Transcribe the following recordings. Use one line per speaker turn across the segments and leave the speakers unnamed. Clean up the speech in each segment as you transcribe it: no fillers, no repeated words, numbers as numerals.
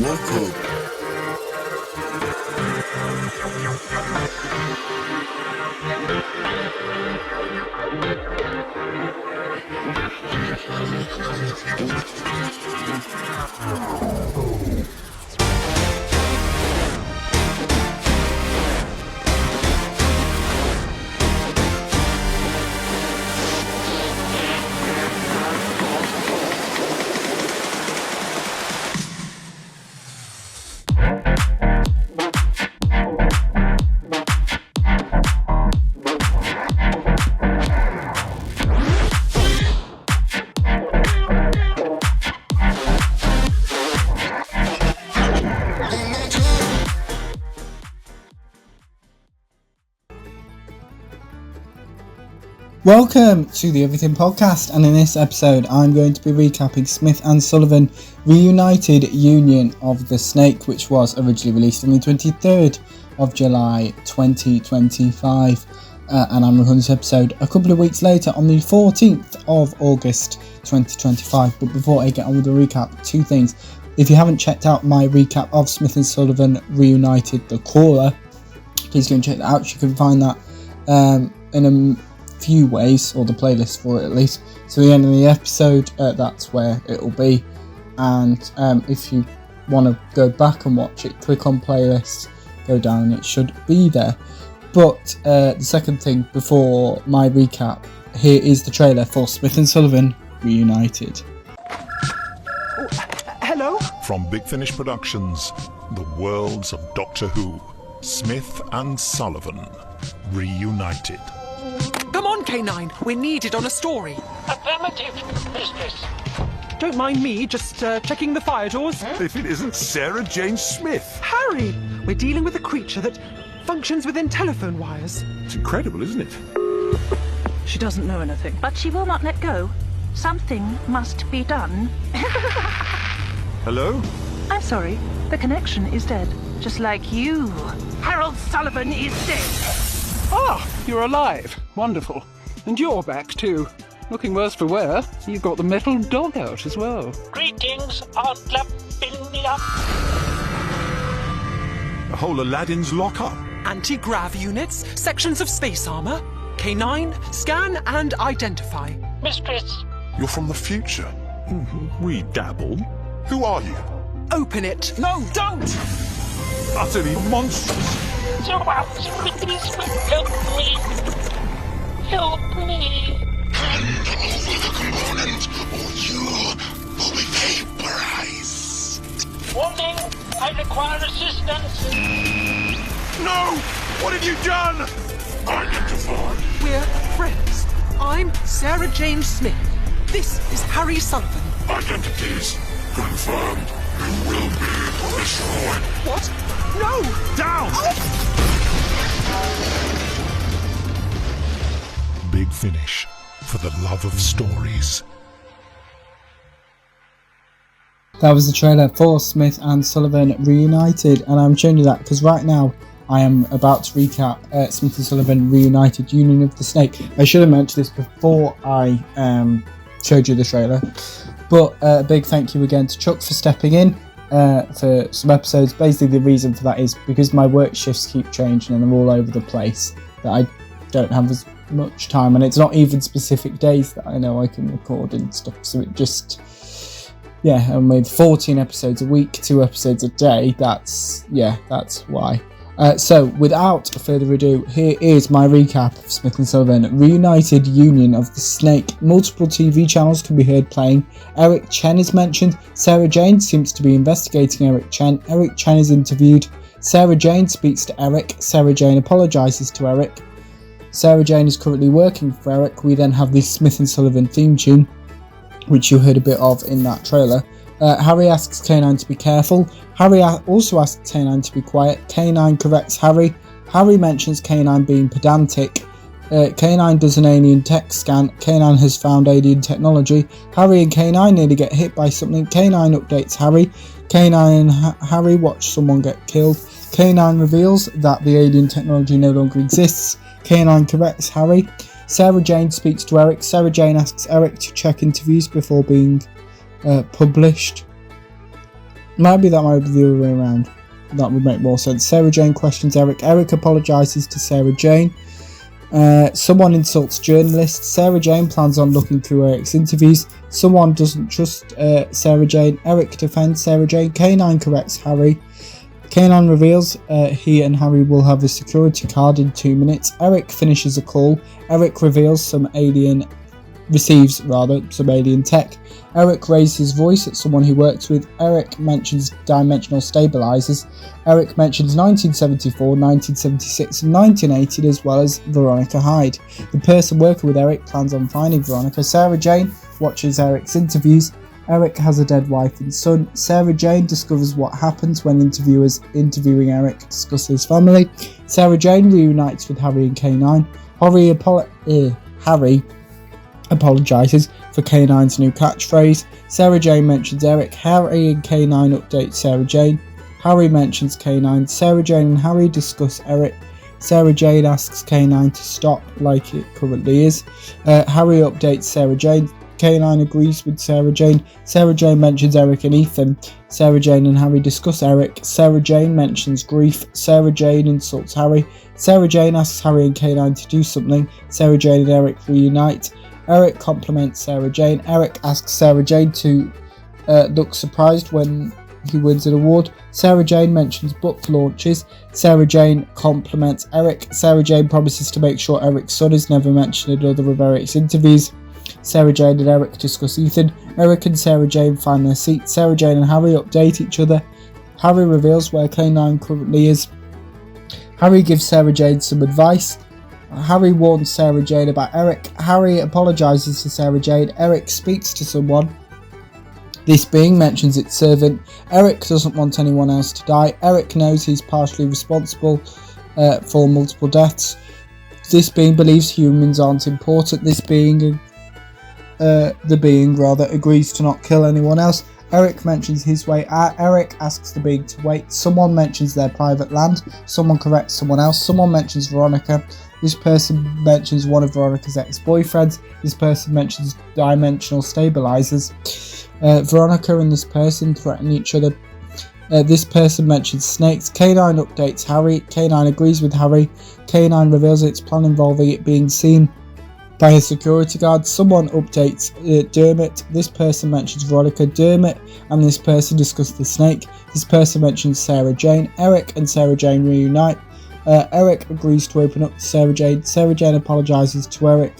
Welcome.
Welcome to the Everything Podcast, and in this episode I'm going to be recapping Smith and Sullivan Reunited Union of the Snake, which was originally released on the 23rd of July 2025, and I'm recording this episode a couple of weeks later on the 14th of August 2025. But before I get on with the recap, two things. If you haven't checked out my recap of Smith and Sullivan Reunited, The Caller, please go and check that out. You can find that in a few ways, or the playlist for it at least. So the end of the episode, that's where it'll be. And if you want to go back and watch it, click on playlist, go down, and it should be there. But the second thing before my recap, here is the trailer for Smith and Sullivan Reunited.
Oh, hello?
From Big Finish Productions, the worlds of Doctor Who, Smith and Sullivan Reunited.
Come on, K9. We're needed on a story.
Affirmative, mistress.
Don't mind me, just checking the fire doors.
If it isn't Sarah Jane Smith.
Harry! We're dealing with a creature that functions within telephone wires.
It's incredible, isn't it?
She doesn't know anything.
But she will not let go. Something must be done.
Hello?
I'm sorry, the connection is dead. Just like you. Harold Sullivan is dead.
Ah, you're alive. Wonderful. And you're back too. Looking worse for wear. You've got the metal dog out as well.
Greetings, Aunt Lavinia.
The whole Aladdin's lock-up.
Anti-grav units, sections of space armor. K9, scan and identify.
Mistress.
You're from the future. We dabble. Who are you?
Open it. No, don't!
Utterly monstrous.
So out, please help me. Help me.
Hand over the component, or you will be vaporized.
Warning, I require assistance.
No! What have you done?
Identified.
We're friends. I'm Sarah Jane Smith. This is Harry Sullivan.
Identities confirmed. You will be destroyed.
What? No!
Down! Big Finish, for the love of stories.
That was the trailer for Smith and Sullivan Reunited, and I'm showing you that because right now I am about to recap Smith and Sullivan Reunited Union of the Snake. I should have mentioned this before I showed you the trailer, but a big thank you again to Chuck for stepping in for some episodes. Basically the reason for that is because my work shifts keep changing and they're all over the place, that I don't have as much time, and it's not even specific days that I know I can record and stuff, so it just, yeah, and with 14 episodes a week, 2 episodes a day, that's why. So without further ado, here is my recap of Smith and Sullivan Reunited Union of the Snake. Multiple TV channels can be heard playing. Eric Chen is mentioned. Sarah Jane seems to be investigating Eric Chen. Eric Chen is interviewed. Sarah Jane speaks to Eric. Sarah Jane apologises to Eric. Sarah Jane is currently working for Eric. We then have the Smith and Sullivan theme tune, which you heard a bit of in that trailer. Harry asks K9 to be careful. Harry also asks K9 to be quiet. K9 corrects Harry. Harry mentions K9 being pedantic. K9 does an alien tech scan. K9 has found alien technology. Harry and K9 nearly get hit by something. K9 updates Harry. K9 and Harry watch someone get killed. K9 reveals that the alien technology no longer exists. K9 corrects Harry. Sarah Jane speaks to Eric. Sarah Jane asks Eric to check interviews before being published. Maybe that might be the other way around. That would make more sense. Sarah Jane questions Eric. Eric apologises to Sarah Jane. Someone insults journalists. Sarah Jane plans on looking through Eric's interviews. Someone doesn't trust Sarah Jane. Eric defends Sarah Jane. K9 corrects Harry. K9 reveals he and Harry will have a security card in 2 minutes. Eric finishes a call. Eric reveals receives some alien tech. Eric raises his voice at someone he works with. Eric mentions dimensional stabilizers. Eric mentions 1974, 1976 and 1980 as well as Veronica Hyde. The person working with Eric plans on finding Veronica. Sarah Jane watches Eric's interviews. Eric has a dead wife and son. Sarah Jane discovers what happens when interviewers interviewing Eric discuss his family. Sarah Jane reunites with Harry and K9. Harry apologises for K9's new catchphrase. Sarah Jane mentions Eric. Harry and K9 update Sarah Jane. Harry mentions K9. Sarah Jane and Harry discuss Eric. Sarah Jane asks K9 to stop like it currently is. Harry updates Sarah Jane. K9 agrees with Sarah Jane. Sarah Jane mentions Eric and Ethan. Sarah Jane and Harry discuss Eric. Sarah Jane mentions grief. Sarah Jane insults Harry. Sarah Jane asks Harry and K9 to do something. Sarah Jane and Eric reunite. Eric compliments Sarah Jane. Eric asks Sarah Jane to look surprised when he wins an award. Sarah Jane mentions book launches. Sarah Jane compliments Eric. Sarah Jane promises to make sure Eric's son is never mentioned in other of Eric's interviews. Sarah Jane and Eric discuss Ethan. Eric and Sarah Jane find their seats. Sarah Jane and Harry update each other. Harry reveals where K9 currently is. Harry gives Sarah Jane some advice. Harry warns Sarah Jane about Eric. Harry apologises to Sarah Jane. Eric speaks to someone. This being mentions its servant. Eric doesn't want anyone else to die. Eric knows he's partially responsible for multiple deaths. This being believes humans aren't important. This being agrees to not kill anyone else. Eric mentions his way out. Eric asks the being to wait. Someone mentions their private land. Someone corrects someone else. Someone mentions Veronica. This person mentions one of Veronica's ex-boyfriends. This person mentions dimensional stabilizers. Veronica and this person threaten each other. This person mentions snakes. K9 updates Harry. K9 agrees with Harry. K9 reveals its plan involving it being seen by a security guard. Someone updates Dermot. This person mentions Veronica. Dermot and this person discuss the snake. This person mentions Sarah Jane. Eric and Sarah Jane reunite. Eric agrees to open up to Sarah Jane. Sarah Jane apologises to Eric.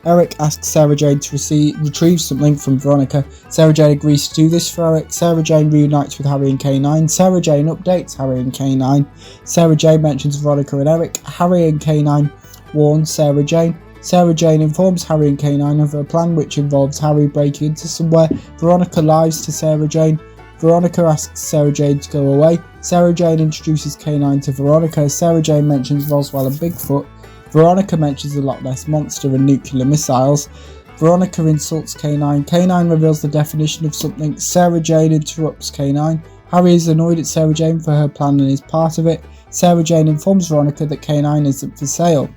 Eric asks Sarah Jane to retrieve something from Veronica. Sarah Jane agrees to do this for Eric. Sarah Jane reunites with Harry and K9. Sarah Jane updates Harry and K9. Sarah Jane mentions Veronica and Eric. Harry and K9 warn Sarah Jane. Sarah Jane informs Harry and K9 of a plan which involves Harry breaking into somewhere. Veronica lies to Sarah Jane. Veronica asks Sarah Jane to go away. Sarah Jane introduces K9 to Veronica. Sarah Jane mentions Roswell and Bigfoot. Veronica mentions the Loch Ness Monster and nuclear missiles. Veronica insults K9. K9 reveals the definition of something. Sarah Jane interrupts K9. Harry is annoyed at Sarah Jane for her plan and is part of it. Sarah Jane informs Veronica that K9 isn't for sale.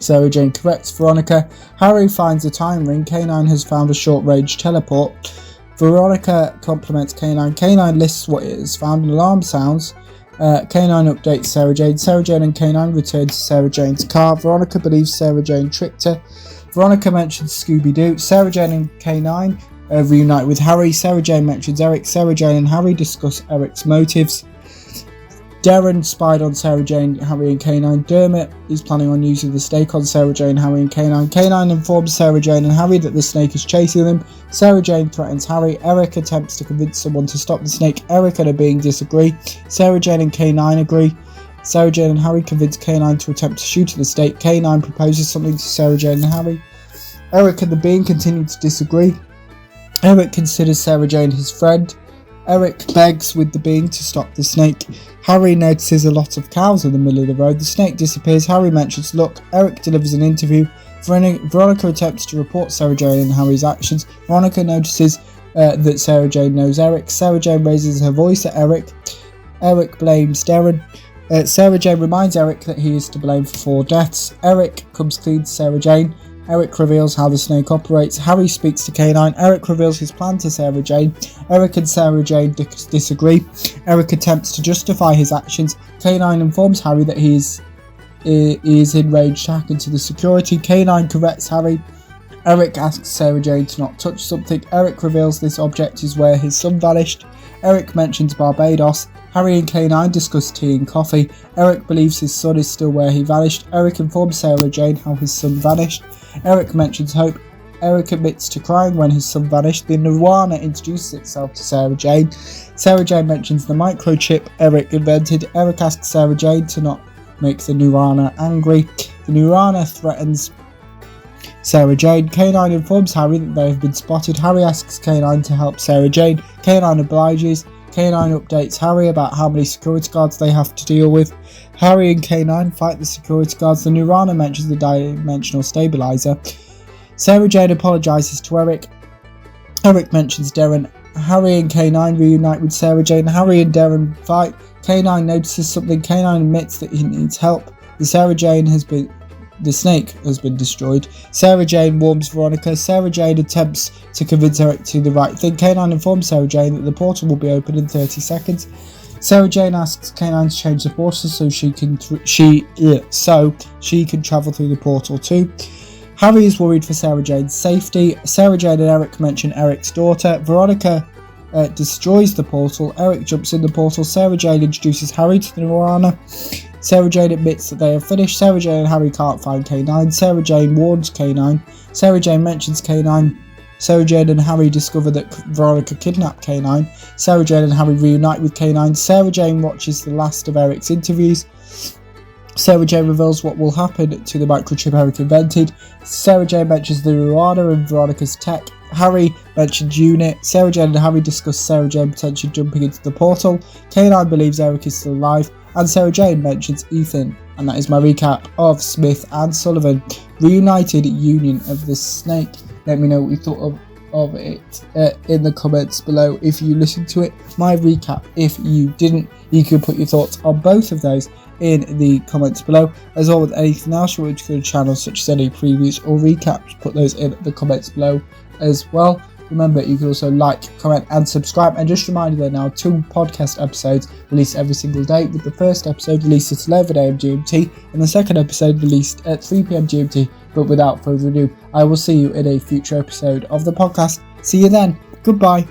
Sarah Jane corrects Veronica. Harry finds a time ring. K9 has found a short-range teleport. Veronica compliments K9. K9 lists what it has found and alarm sounds. K9 updates Sarah Jane. Sarah Jane and K9 return to Sarah Jane's car. Veronica believes Sarah Jane tricked her. Veronica mentions Scooby-Doo. Sarah Jane and K9 reunite with Harry. Sarah Jane mentions Eric. Sarah Jane and Harry discuss Eric's motives. Darren spied on Sarah Jane, Harry and K9. Dermot is planning on using the snake on Sarah Jane, Harry and K9. K9 informs Sarah Jane and Harry that the snake is chasing them. Sarah Jane threatens Harry. Eric attempts to convince someone to stop the snake. Eric and a being disagree. Sarah Jane and K9 agree. Sarah Jane and Harry convince K9 to attempt to shoot at the snake. K9 proposes something to Sarah Jane and Harry. Eric and the being continue to disagree. Eric considers Sarah Jane his friend. Eric begs with the being to stop the snake. Harry notices a lot of cows in the middle of the road. The snake disappears. Harry mentions luck. Eric delivers an interview. Veronica attempts to report Sarah Jane and Harry's actions. Veronica notices that Sarah Jane knows Eric. Sarah Jane raises her voice at Eric. Eric blames Darren. Sarah Jane reminds Eric that he is to blame for 4 deaths. Eric comes clean to Sarah Jane. Eric reveals how the snake operates. Harry speaks to K9. Eric reveals his plan to Sarah Jane. Eric and Sarah Jane disagree. Eric attempts to justify his actions. K9 informs Harry that he is enraged to hack into the security. K9 corrects Harry. Eric asks Sarah Jane to not touch something. Eric reveals this object is where his son vanished. Eric mentions Barbados. Harry and K9 discuss tea and coffee. Eric believes his son is still where he vanished. Eric informs Sarah Jane how his son vanished. Eric mentions Hope. Eric admits to crying when his son vanished. The Nirvana introduces itself to Sarah Jane. Sarah Jane mentions the microchip Eric invented. Eric asks Sarah Jane to not make the Nirvana angry. The Nirvana threatens Sarah Jane. K9 informs Harry that they have been spotted. Harry asks K9 to help Sarah Jane. K9 obliges. K9 updates Harry about how many security guards they have to deal with. Harry and K9 fight the security guards. The Nirvana mentions the dimensional stabilizer. Sarah Jane apologises to Eric. Eric mentions Darren. Harry and K9 reunite with Sarah Jane. Harry and Darren fight. K9 notices something. K9 admits that he needs help. The snake has been destroyed. Sarah Jane warns Veronica. Sarah Jane attempts to convince Eric to do the right thing. K9 informs Sarah Jane that the portal will be open in 30 seconds. Sarah Jane asks K9 to change the portal so she can travel through the portal too. Harry is worried for Sarah Jane's safety. Sarah Jane and Eric mention Eric's daughter. Veronica destroys the portal. Eric jumps in the portal. Sarah Jane introduces Harry to the Nirvana. Sarah Jane admits that they have finished. Sarah Jane and Harry can't find K9. Sarah Jane warns K9. Sarah Jane mentions K9. Sarah Jane and Harry discover that Veronica kidnapped K9. Sarah Jane and Harry reunite with K9. Sarah Jane watches the last of Eric's interviews. Sarah Jane reveals what will happen to the microchip Eric invented. Sarah Jane mentions the Nirvana and Veronica's tech. Harry mentions UNIT. Sarah Jane and Harry discuss Sarah Jane potentially jumping into the portal. K9 believes Eric is still alive. And Sarah Jane mentions Ethan. And that is my recap of Smith and Sullivan Reunited Union of the Snake. Let me know what you thought of it in the comments below if you listened to it. My recap, if you didn't, you can put your thoughts on both of those in the comments below. As well with anything else you want to go to the channel, such as any previews or recaps, put those in the comments below as well. Remember, you can also like, comment and subscribe. And just a reminder, there are now 2 podcast episodes released every single day, with the first episode released at 11 AM GMT and the second episode released at 3 PM GMT. But without further ado, I will see you in a future episode of the podcast. See you then. Goodbye.